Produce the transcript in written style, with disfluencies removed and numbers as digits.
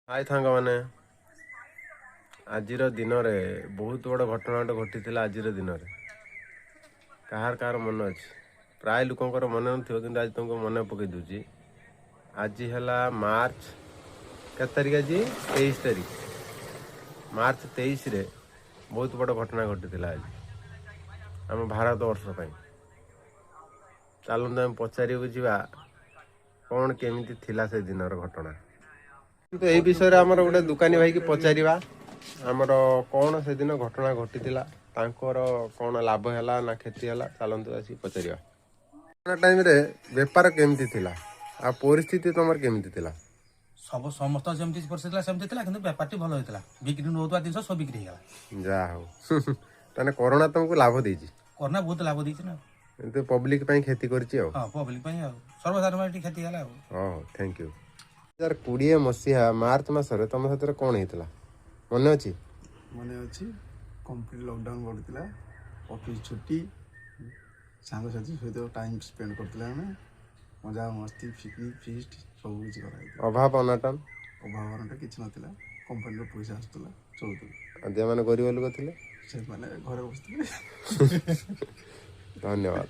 हाय सांग मैंने आजिर दिन में बहुत बड़ घटना गोटे घटी आजिर दिन में कहार कहार मन अच्छे प्राय लोकर मन नथिबो कि आज तुमको मन पकई दूची। आज है मार्च के तारीख आज 23 तारीख मार्च 23 रे बहुत बड़ घटना घटी आज आम भारत वर्ष पर। चलते आम पचार जा कौन केमी थिला से दिन घटना तो यही विषय आम गोटे दुकानी भाई की पचार आमर कौन से दिन घटना घटी कौन लाभ है ना क्षति है चलतु आस पचार टाइम रे बेपार केमती थिला आ परिस्थिति तुम केमती थिला सब समस्त जमी परिस्थिति सेमती था कि बेपार भल होता बिक्री नौता जिन सब बिक्री हो जा हो ताने कोरोना तुमको लाभ देछि कोरोना बहुत लाभ देछि ना तो पब्लिक पई खेती करछि हो। हां पब्लिक पई सर्वसाधारण खेती हला हो थैंक यू 2020 मसीहा मार्च मासरे तुम सतरे कोन हेतला मने अछि कंप्लीट लॉकडाउन पड़ता ऑफिस छुट्टी सांग साथी सहित टाइम स्पेंड करते मजा मस्ती पिकनिक फिस्ट सब किसी कर अभाव अनाटन किसी नाला कंपनी पैसा आसूला चलुला जे माने गरीब लोक थिले से घरे बसते धन्यवाद।